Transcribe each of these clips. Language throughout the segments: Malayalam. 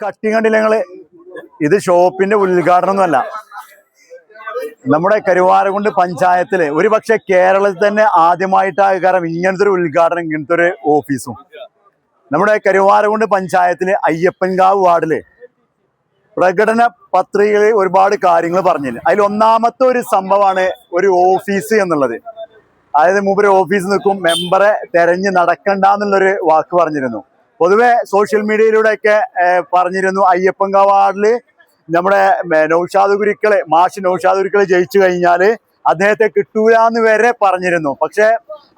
കട്ടിങ് കണ്ടില്ല നിങ്ങള്? ഇത് ഷോപ്പിന്റെ ഉദ്ഘാടനം ഒന്നുമല്ല. നമ്മുടെ കരുവാരകുണ്ട് പഞ്ചായത്തില് ഒരു പക്ഷെ കേരളത്തിൽ തന്നെ ആദ്യമായിട്ടാണ് കാരണം ഇങ്ങനത്തെ ഒരു ഉദ്ഘാടനം, ഇങ്ങനത്തെ ഒരു ഓഫീസും. നമ്മുടെ കരുവാരകുണ്ട് പഞ്ചായത്തില് അയ്യപ്പൻകാവ് വാർഡില് പ്രകടന പത്രികയിൽ ഒരുപാട് കാര്യങ്ങൾ പറഞ്ഞില്ല. അതിൽ ഒന്നാമത്തെ ഒരു സംഭവമാണ് ഒരു ഓഫീസ് എന്നുള്ളത്. അതായത് മൂപ്പര് ഓഫീസ് നിൽക്കും, മെമ്പറെ തെരഞ്ഞ് നടക്കണ്ട എന്നുള്ളൊരു വാക്ക് പറഞ്ഞിരുന്നു. പൊതുവെ സോഷ്യൽ മീഡിയയിലൂടെയൊക്കെ പറഞ്ഞിരുന്നു അയ്യപ്പൻകാവ് വാർഡില് നമ്മുടെ മാഷ് നൗഷാദ് ഗുരുക്കള് ജയിച്ചു കഴിഞ്ഞാല് അദ്ദേഹത്തെ കിട്ടൂലെന്ന് വരെ പറഞ്ഞിരുന്നു. പക്ഷെ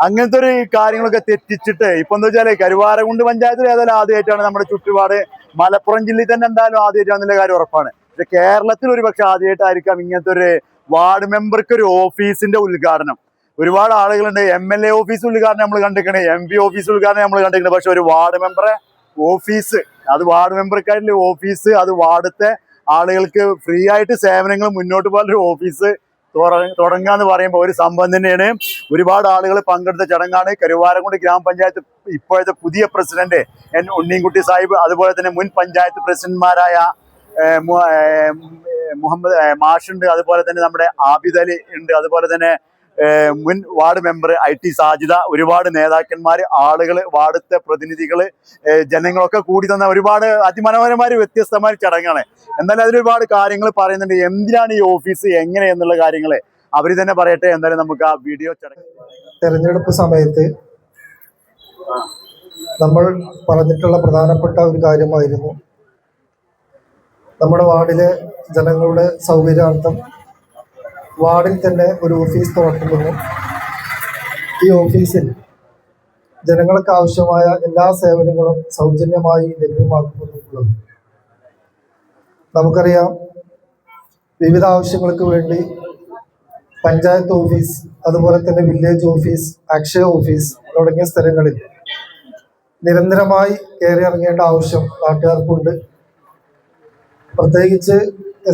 അങ്ങനത്തെ ഒരു കാര്യങ്ങളൊക്കെ തെറ്റിച്ചിട്ട് ഇപ്പൊ എന്താ വെച്ചാല് കരുവാരകുണ്ട് പഞ്ചായത്തിൽ ഏതായാലും ആദ്യമായിട്ടാണ്, നമ്മുടെ ചുറ്റുപാട് മലപ്പുറം ജില്ലയിൽ തന്നെ എന്തായാലും ആദ്യമായിട്ടാണെന്നുള്ള കാര്യം ഉറപ്പാണ്. പക്ഷെ കേരളത്തിൽ ഒരു പക്ഷെ ആദ്യമായിട്ടായിരിക്കാം ഇങ്ങനത്തെ ഒരു വാർഡ് മെമ്പർക്ക് ഒരു ഓഫീസിന്റെ ഉദ്ഘാടനം. ഒരുപാട് ആളുകളുണ്ട്, MLA ഓഫീസ് ഉദ്ഘാടനം നമ്മൾ കണ്ടിരിക്കണേ, MP ഓഫീസ് ഉദ്ഘാടനം നമ്മൾ കണ്ടിരിക്കണേ. പക്ഷെ ഒരു വാർഡ് മെമ്പറെ ഓഫീസ്, അത് വാർഡ് മെമ്പർക്കായിട്ടുള്ള ഓഫീസ്, അത് വാർഡത്തെ ആളുകൾക്ക് ഫ്രീ ആയിട്ട് സേവനങ്ങൾ മുന്നോട്ട് പോകാനൊരു ഓഫീസ് തുടങ്ങുക എന്ന് പറയുമ്പോൾ ഒരു സംഭവം തന്നെയാണ്. ഒരുപാട് ആളുകൾ പങ്കെടുത്ത ചടങ്ങാണ്. കരുവാരകുണ്ട് ഗ്രാമപഞ്ചായത്ത് ഇപ്പോഴത്തെ പുതിയ പ്രസിഡന്റ് ഉണ്ണിൻകുട്ടി സാഹിബ്, അതുപോലെ തന്നെ മുൻ പഞ്ചായത്ത് പ്രസിഡന്റ്മാരായ മുഹമ്മദ് മാഷുണ്ട്, അതുപോലെ തന്നെ നമ്മുടെ ആബിദ് അലി ഉണ്ട്, അതുപോലെ തന്നെ മുൻ വാർഡ് മെമ്പർ IT സാജിദ, ഒരുപാട് നേതാക്കന്മാർ, ആളുകൾ, വാർഡത്തെ പ്രതിനിധികൾ, ജനങ്ങളൊക്കെ കൂടി തന്ന ഒരുപാട് അതിമനോഹരമായ വ്യത്യസ്തമായ ചടങ്ങാണ്. എന്നാലും അതിലൊരുപാട് കാര്യങ്ങൾ പറയുന്നുണ്ട്. എന്തിനാണ് ഈ ഓഫീസ്, എങ്ങനെ എന്നുള്ള കാര്യങ്ങൾ അവർ തന്നെ പറയട്ടെ. എന്തായാലും നമുക്ക് ആ വീഡിയോ തെരഞ്ഞെടുപ്പ് സമയത്ത് നമ്മൾ പറഞ്ഞിട്ടുള്ള പ്രധാനപ്പെട്ട ഒരു കാര്യമായിരുന്നു നമ്മുടെ വാർഡിലെ ജനങ്ങളുടെ സൗകര്യാർത്ഥം വാർഡിൽ തന്നെ ഒരു ഓഫീസ് തുറക്കുമെന്നും ഈ ഓഫീസിൽ ജനങ്ങൾക്ക് ആവശ്യമായ എല്ലാ സേവനങ്ങളും സൗജന്യമായി ലഭ്യമാക്കുമെന്നുള്ളത്. നമുക്കറിയാം, വിവിധ ആവശ്യങ്ങൾക്ക് വേണ്ടി പഞ്ചായത്ത് ഓഫീസ്, അതുപോലെ തന്നെ വില്ലേജ് ഓഫീസ്, അക്ഷയ ഓഫീസ് തുടങ്ങിയ സ്ഥലങ്ങളിൽ നിരന്തരമായി കയറി ഇറങ്ങേണ്ട ആവശ്യം നാട്ടുകാർക്കുണ്ട്. പ്രത്യേകിച്ച്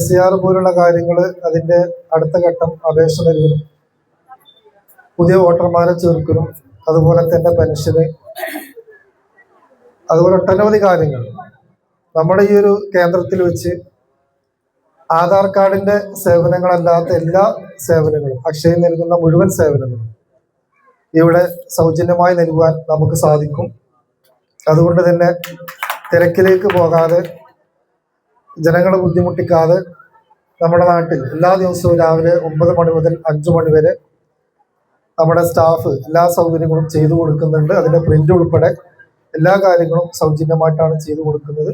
SAR പോലുള്ള കാര്യങ്ങൾ, അതിൻ്റെ അടുത്ത ഘട്ടം അപേക്ഷ നൽകലും, പുതിയ വോട്ടർമാരെ ചേർക്കലും, അതുപോലെ തന്നെ പെൻഷന്, അതുപോലെ ഒട്ടനവധി കാര്യങ്ങൾ. നമ്മുടെ ഈ ഒരു കേന്ദ്രത്തിൽ വെച്ച് ആധാർ കാർഡിന്റെ സേവനങ്ങളല്ലാത്ത എല്ലാ സേവനങ്ങളും, അക്ഷയ നൽകുന്ന മുഴുവൻ സേവനങ്ങളും ഇവിടെ സൗജന്യമായി നൽകുവാൻ നമുക്ക് സാധിക്കും. അതുകൊണ്ട് തന്നെ തിരക്കിലേക്ക് പോകാതെ, ജനങ്ങളെ ബുദ്ധിമുട്ടിക്കാതെ നമ്മുടെ നാട്ടിൽ എല്ലാ ദിവസവും രാവിലെ 9 മണി മുതൽ 5 മണി വരെ നമ്മുടെ സ്റ്റാഫ് എല്ലാ സൗകര്യങ്ങളും ചെയ്തു കൊടുക്കുന്നുണ്ട്. അതിന്റെ പ്രിന്റ് ഉൾപ്പെടെ എല്ലാ കാര്യങ്ങളും സൗജന്യമായിട്ടാണ് ചെയ്തു കൊടുക്കുന്നത്.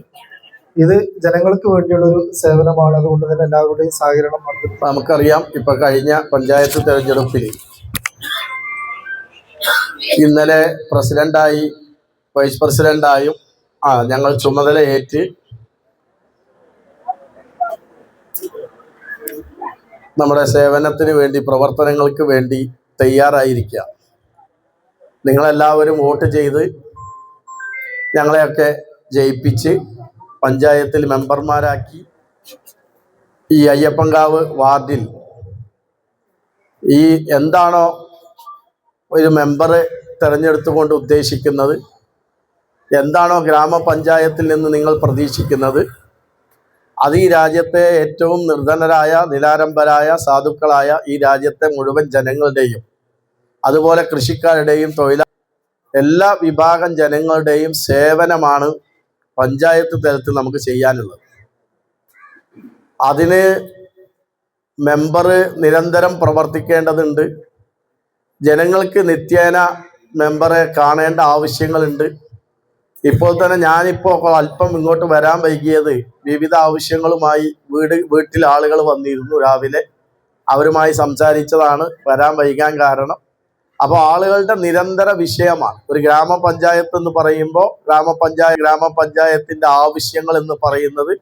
ഇത് ജനങ്ങൾക്ക് വേണ്ടിയുള്ളൊരു സേവനമാണ്. അതുകൊണ്ട് തന്നെ എല്ലാവരുടെയും സഹകരണം നമുക്കറിയാം. ഇപ്പൊ കഴിഞ്ഞ പഞ്ചായത്ത് തെരഞ്ഞെടുപ്പിൽ ഇന്നലെ പ്രസിഡന്റായി, വൈസ് പ്രസിഡന്റായും ഞങ്ങൾ ചുമതല ഏറ്റ് നമ്മുടെ സേവനത്തിന് വേണ്ടി, പ്രവർത്തനങ്ങൾക്ക് വേണ്ടി തയ്യാറായിരിക്കുക. നിങ്ങളെല്ലാവരും വോട്ട് ചെയ്ത് ഞങ്ങളെയൊക്കെ ജയിപ്പിച്ച് പഞ്ചായത്തിൽ മെമ്പർമാരാക്കി ഈ അയ്യപ്പൻകാവ് വാർഡിൽ ഈ എന്താണോ ഒരു മെമ്പറെ തിരഞ്ഞെടുത്തുകൊണ്ട് ഉദ്ദേശിക്കുന്നത്, എന്താണോ ഗ്രാമപഞ്ചായത്തിൽ നിന്ന് നിങ്ങൾ പ്രതീക്ഷിക്കുന്നത്, അത് ഈ രാജ്യത്തെ ഏറ്റവും നിർധനരായ, നിലാരംബരായ, സാധുക്കളായ ഈ രാജ്യത്തെ മുഴുവൻ ജനങ്ങളുടെയും, അതുപോലെ കൃഷിക്കാരുടെയും എല്ലാ വിഭാഗം ജനങ്ങളുടെയും സേവനമാണ് പഞ്ചായത്ത് തലത്തിൽ നമുക്ക് ചെയ്യാനുള്ളത്. അതിന് മെമ്പർ നിരന്തരം പ്രവർത്തിക്കേണ്ടതുണ്ട്. ജനങ്ങൾക്ക് നിത്യേന മെമ്പറെ കാണേണ്ട ആവശ്യങ്ങളുണ്ട്. ഇപ്പോൾ തന്നെ ഞാനിപ്പോൾ അല്പം ഇങ്ങോട്ട് വരാൻ വൈകിയത് വിവിധ ആവശ്യങ്ങളുമായി വീട്ടിൽ ആളുകൾ വന്നിരുന്നു രാവിലെ. അവരുമായി സംസാരിച്ചതാണ് വരാൻ വൈകാൻ കാരണം. അപ്പോൾ ആളുകളുടെ നിരന്തര വിഷയമാണ് ഒരു ഗ്രാമപഞ്ചായത്ത് എന്ന് പറയുമ്പോൾ. ഗ്രാമപഞ്ചായത്തിൻ്റെ ആവശ്യങ്ങൾ എന്ന് പറയുന്നത്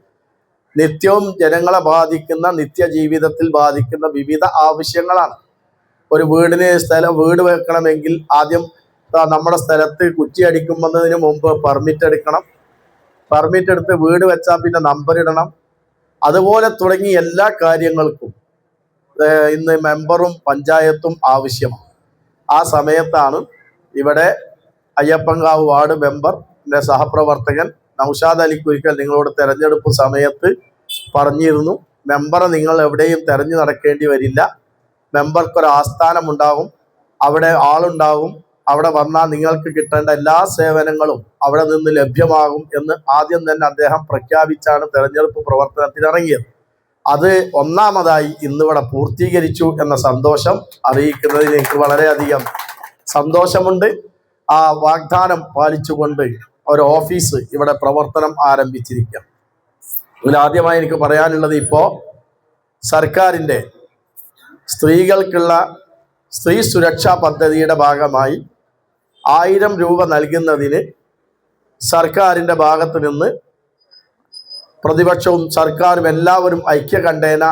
നിത്യവും ജനങ്ങളെ ബാധിക്കുന്ന, നിത്യജീവിതത്തിൽ ബാധിക്കുന്ന വിവിധ ആവശ്യങ്ങളാണ്. ഒരു വീട് വെക്കണമെങ്കിൽ ആദ്യം നമ്മുടെ സ്ഥലത്ത് കുറ്റി അടിക്കുന്നതിന് മുമ്പ് പെർമിറ്റ് എടുക്കണം. പെർമിറ്റ് എടുത്ത് വീട് വെച്ചാൽ പിന്നെ നമ്പർ ഇടണം. അതുപോലെ തുടങ്ങി എല്ലാ കാര്യങ്ങൾക്കും ഇന്ന് മെമ്പറും പഞ്ചായത്തും ആവശ്യമാണ്. ആ സമയത്താണ് ഇവിടെ അയ്യപ്പൻകാവ് വാർഡ് മെമ്പറിൻ്റെ സഹപ്രവർത്തകൻ നൗഷാദ് അലി കുരിക്കൽ നിങ്ങളോട് തെരഞ്ഞെടുപ്പ് സമയത്ത് പറഞ്ഞിരുന്നു, മെമ്പറെ നിങ്ങൾ എവിടെയും തെരഞ്ഞു നടക്കേണ്ടി വരില്ല, മെമ്പർക്കൊരു ആസ്ഥാനം ഉണ്ടാകും, അവിടെ ആളുണ്ടാകും, അവിടെ വന്നാൽ നിങ്ങൾക്ക് കിട്ടേണ്ട എല്ലാ സേവനങ്ങളും അവിടെ നിന്ന് ലഭ്യമാകും എന്ന് ആദ്യം തന്നെ അദ്ദേഹം പ്രഖ്യാപിച്ചാണ് തെരഞ്ഞെടുപ്പ് പ്രവർത്തനത്തിനിറങ്ങിയത്. അത് ഒന്നാമതായി ഇന്നിവിടെ പൂർത്തീകരിച്ചു എന്ന സന്തോഷം അറിയിക്കുന്നതിൽ എനിക്ക് വളരെയധികം സന്തോഷമുണ്ട്. ആ വാഗ്ദാനം പാലിച്ചുകൊണ്ട് ഒരു ഓഫീസ് ഇവിടെ പ്രവർത്തനം ആരംഭിച്ചിരിക്കുക. ഇതിലാദ്യമായി എനിക്ക് പറയാനുള്ളത്, ഇപ്പോൾ സർക്കാരിൻ്റെ സ്ത്രീകൾക്കുള്ള സ്ത്രീ സുരക്ഷാ പദ്ധതിയുടെ ഭാഗമായി 1000 രൂപ നൽകുന്നതിന് സർക്കാരിൻ്റെ ഭാഗത്ത് നിന്ന് പ്രതിപക്ഷവും സർക്കാരും എല്ലാവരും ഐക്യകണ്ഠേന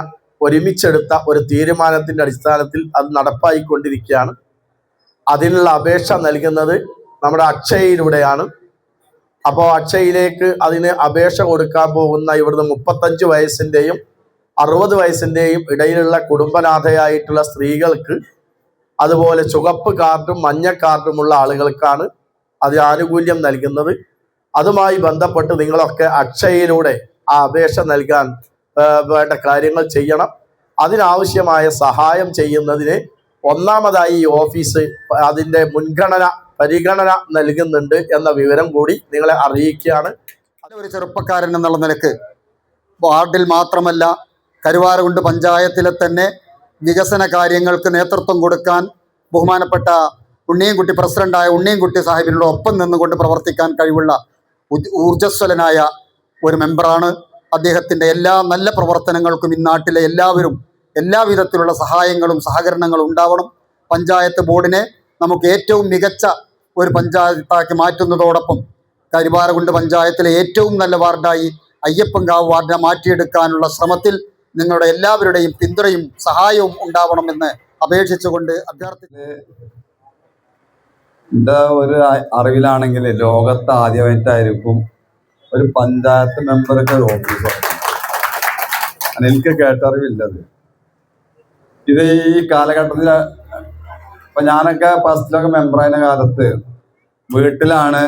ഒരുമിച്ചെടുത്ത ഒരു തീരുമാനത്തിൻ്റെ അടിസ്ഥാനത്തിൽ അത് നടപ്പായിക്കൊണ്ടിരിക്കുകയാണ്. അതിനുള്ള അപേക്ഷ നൽകുന്നത് നമ്മുടെ അക്ഷയയിലൂടെയാണ്. അപ്പോൾ അക്ഷയയിലേക്ക് അതിന് അപേക്ഷ കൊടുക്കാൻ പോകുന്ന ഇവിടുന്ന് 35 വയസ്സിൻ്റെയും 60 വയസ്സിൻ്റെയും ഇടയിലുള്ള കുടുംബനാഥയായിട്ടുള്ള സ്ത്രീകൾക്ക്, അതുപോലെ ചുവപ്പ് കാർഡും മഞ്ഞ കാർഡുമുള്ള ആളുകൾക്കാണ് അത് ആനുകൂല്യം നൽകുന്നത്. അതുമായി ബന്ധപ്പെട്ട് നിങ്ങളൊക്കെ അക്ഷയയിലൂടെ ആ അപേക്ഷ നൽകാൻ വേണ്ട കാര്യങ്ങൾ ചെയ്യണം. അതിനാവശ്യമായ സഹായം ചെയ്യുന്നതിന് ഒന്നാമതായി ഈ ഓഫീസ് അതിൻ്റെ പരിഗണന നൽകുന്നുണ്ട് എന്ന വിവരം കൂടി നിങ്ങളെ അറിയിക്കുകയാണ്. ഒരു ചെറുപ്പക്കാരൻ എന്നുള്ള നിലക്ക് വാർഡിൽ മാത്രമല്ല കരുവാരകുണ്ട് പഞ്ചായത്തിലെ തന്നെ വികസന കാര്യങ്ങൾക്ക് നേതൃത്വം കൊടുക്കാൻ ബഹുമാനപ്പെട്ട ഉണ്ണിയൻകുട്ടി പ്രസിഡന്റായ ഉണ്ണിയൻകുട്ടി സാഹിബിനോട് ഒപ്പം നിന്നുകൊണ്ട് പ്രവർത്തിക്കാൻ കഴിവുള്ള ഊർജ്ജസ്വലനായ ഒരു മെമ്പറാണ്. അദ്ദേഹത്തിൻ്റെ എല്ലാ നല്ല പ്രവർത്തനങ്ങൾക്കും ഈ നാട്ടിലെ എല്ലാവരും എല്ലാവിധത്തിലുള്ള സഹായങ്ങളും സഹകരണങ്ങളും ഉണ്ടാവണം. പഞ്ചായത്ത് ബോർഡിനെ നമുക്ക് ഏറ്റവും മികച്ച ഒരു പഞ്ചായത്താക്കി മാറ്റുന്നതോടൊപ്പം കരുവാരകുണ്ട് പഞ്ചായത്തിലെ ഏറ്റവും നല്ല വാർഡായി അയ്യപ്പൻകാവ് വാർഡിനെ മാറ്റിയെടുക്കാനുള്ള ശ്രമത്തിൽ നിങ്ങളുടെ എല്ലാവരുടെയും പിന്തുണയും സഹായവും ഉണ്ടാവണമെന്ന് അപേക്ഷിച്ചുകൊണ്ട് അഭ്യർത്ഥിക്കുന്നു. എൻ്റെ ഒരു അറിവിലാണെങ്കിൽ ലോകത്ത് ആദ്യമായിട്ടായിരിക്കും ഒരു പഞ്ചായത്ത് മെമ്പർക്ക് ഒരു ഓഫീസ്. എനിക്ക് കേട്ടറിവില്ലത്. ഇത് ഈ കാലഘട്ടത്തിൽ ഇപ്പം ഞാനൊക്കെ ഫസ്റ്റിലൊക്കെ മെമ്പറായ കാലത്ത് വീട്ടിലാണ്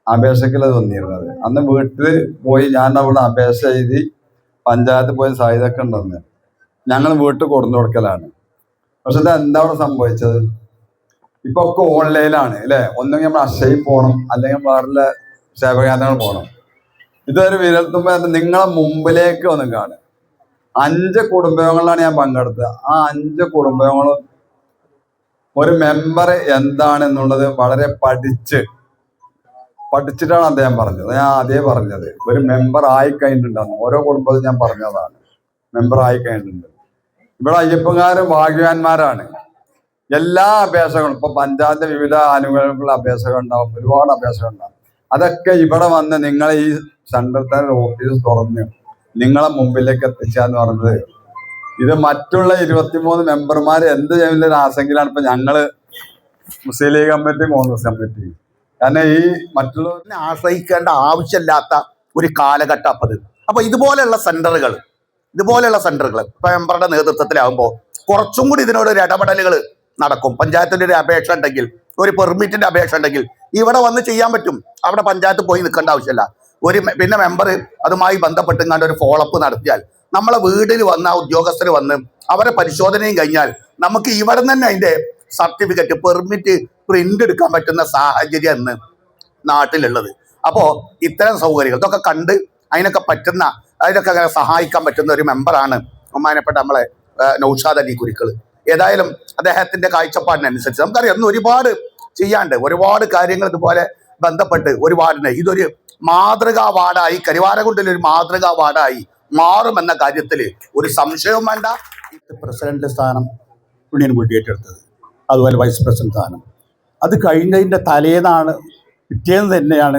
അപേക്ഷയ്ക്കുള്ളത് വന്നിരുന്നത്. അന്ന് വീട്ടിൽ പോയി ഞാൻ അവിടെ അപേക്ഷ എഴുതി പഞ്ചായത്ത് പോയി സാധ്യതയൊക്കെ ഉണ്ടെന്ന് ഞങ്ങൾ വീട്ടിൽ കൊടുന്നു കൊടുക്കലാണ്. പക്ഷെ ഇത് എന്താ അവിടെ സംഭവിച്ചത്? ഇപ്പൊ ഒക്കെ ഓൺലൈനാണ് അല്ലേ? ഒന്നെങ്കിൽ നമ്മൾ അക്ഷയിൽ പോകണം, അല്ലെങ്കിൽ വേറെ സേവകേന്ദ്രങ്ങൾ പോകണം. ഇതൊരു വിരൽത്തുമ്പോൾ നിങ്ങളെ മുമ്പിലേക്ക് ഒന്ന് കാണും. 5 കുടുംബങ്ങളിലാണ് ഞാൻ പങ്കെടുത്തത്. ആ 5 കുടുംബങ്ങളും ഒരു മെമ്പർ എന്താണെന്നുള്ളത് വളരെ പഠിച്ചിട്ടാണ് അദ്ദേഹം പറഞ്ഞത്. ഞാൻ അതേ പറഞ്ഞത് ഒരു മെമ്പർ ആയി കഴിഞ്ഞിട്ടുണ്ടെന്ന് ഓരോ കുടുംബത്തിൽ ഞാൻ പറഞ്ഞതാണ്. മെമ്പർ ആയി കഴിഞ്ഞിട്ടുണ്ട്. ഇവിടെ അയ്യപ്പൻകാരും ഭാഗ്യവാന്മാരാണ്. എല്ലാ അപേക്ഷകളും ഇപ്പൊ പഞ്ചായത്ത് വിവിധ ആനുകൂല്യങ്ങളുള്ള അപേക്ഷകൾ ഉണ്ടാവും, ഒരുപാട് അപേക്ഷകൾ ഉണ്ടാവും. അതൊക്കെ ഇവിടെ വന്ന് നിങ്ങൾ ഈ സെൻട്രൽ ഓഫീസ് തുറന്ന് നിങ്ങളെ മുമ്പിലേക്ക് എത്തിച്ചാന്ന് പറഞ്ഞത് ഇത് മറ്റുള്ള 23 മെമ്പർമാർ എന്ത് ചെയ്യുന്ന ആശങ്കയിലാണ് ഇപ്പൊ ഞങ്ങള് മുസ്ലിം ലീഗ് കമ്മിറ്റി, കോൺഗ്രസ് കമ്മിറ്റി. കാരണം ഈ മറ്റുള്ളവരെ ആശ്രയിക്കേണ്ട ആവശ്യമില്ലാത്ത ഒരു കാലഘട്ടം അപ്പത്. അപ്പൊ ഇതുപോലെയുള്ള സെന്ററുകൾ ഇപ്പൊ മെമ്പറുടെ നേതൃത്വത്തിലാകുമ്പോൾ കുറച്ചും കൂടി ഇതിനോടൊരു ഇടപെടലുകൾ നടക്കും. പഞ്ചായത്തിന്റെ ഒരു അപേക്ഷ ഉണ്ടെങ്കിൽ, ഒരു പെർമിറ്റിന്റെ അപേക്ഷ ഉണ്ടെങ്കിൽ ഇവിടെ വന്ന് ചെയ്യാൻ പറ്റും. അവിടെ പഞ്ചായത്ത് പോയി നിൽക്കേണ്ട ആവശ്യമില്ല. പിന്നെ മെമ്പർ അതുമായി ബന്ധപ്പെട്ടുകൊണ്ട് ഒരു ഫോളോഅപ്പ് നടത്തിയാൽ നമ്മളെ വീട്ടിൽ വന്ന ഉദ്യോഗസ്ഥർ വന്ന് അവരെ പരിശോധനയും കഴിഞ്ഞാൽ നമുക്ക് ഇവിടെ തന്നെ അതിന്റെ സർട്ടിഫിക്കറ്റ്, പെർമിറ്റ് പ്രിന്റ് എടുക്കാൻ പറ്റുന്ന സാഹചര്യം ഇന്ന് നാട്ടിലുള്ളത്. അപ്പോൾ ഇത്തരം സൗകര്യങ്ങൾ ഇതൊക്കെ കണ്ട് അതിനൊക്കെ സഹായിക്കാൻ പറ്റുന്ന ഒരു മെമ്പറാണ് ബഹുമാനപ്പെട്ട നമ്മളെ നൗഷാദ് അലി കുരിക്കൾ. ഏതായാലും അദ്ദേഹത്തിന്റെ കാഴ്ചപ്പാടിനനുസരിച്ച് നമുക്കറിയാം ഇന്ന് ഒരുപാട് ചെയ്യാണ്ട്, ഒരുപാട് കാര്യങ്ങൾ ഇതുപോലെ ബന്ധപ്പെട്ട് ഒരു വാർഡിനെ ഇതൊരു മാതൃകാ വാർഡായി, കരുവാരകുണ്ടിൽ ഒരു മാതൃകാ വാർഡായി മാറുമെന്ന കാര്യത്തിൽ ഒരു സംശയവും വേണ്ട. പ്രസിഡന്റ് സ്ഥാനം ഉണ്ണിയൻകുട്ടി ഏറ്റെടുത്തത്, അതുപോലെ വൈസ് പ്രസിഡന്റ് സ്ഥാനം അത് കഴിഞ്ഞതിൻ്റെ പിറ്റേന്ന് തന്നെയാണ്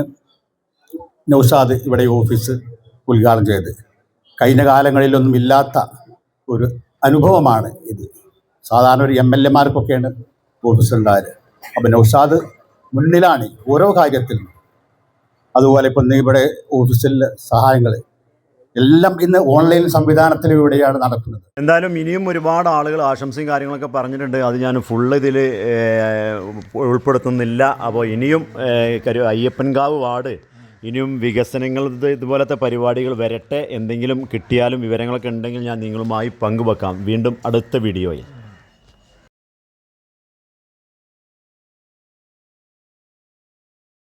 നൗഷാദ് ഇവിടെ ഓഫീസ് ഉദ്ഘാടനം ചെയ്തത്. കഴിഞ്ഞ കാലങ്ങളിലൊന്നും ഇല്ലാത്ത ഒരു അനുഭവമാണ് ഇത്. സാധാരണ ഒരു MLA-മാർക്കൊക്കെയാണ് ഓഫീസ് ഉണ്ടായത്. അപ്പം നൗഷാദ് മുന്നിലാണ് ഓരോ കാര്യത്തിലും. അതുപോലെ ഇപ്പം ഇവിടെ ഓഫീസിലെ സഹായങ്ങൾ എല്ലാം ഇന്ന് ഓൺലൈൻ സംവിധാനത്തിലൂടെയാണ് നടക്കുന്നത്. എന്തായാലും ഇനിയും ഒരുപാട് ആളുകൾ ആശംസയും കാര്യങ്ങളൊക്കെ പറഞ്ഞിട്ടുണ്ട്. അത് ഞാൻ ഫുള്ള് ഇതിൽ ഉൾപ്പെടുത്തുന്നില്ല. അപ്പോൾ ഇനിയും അയ്യപ്പൻകാവ് വാർഡ് ഇനിയും വികസനങ്ങൾ ഇതുപോലത്തെ പരിപാടികൾ വരട്ടെ. എന്തെങ്കിലും കിട്ടിയാലും വിവരങ്ങളൊക്കെ ഉണ്ടെങ്കിൽ ഞാൻ നിങ്ങളുമായി പങ്കുവെക്കാം. വീണ്ടും അടുത്ത വീഡിയോയിൽ.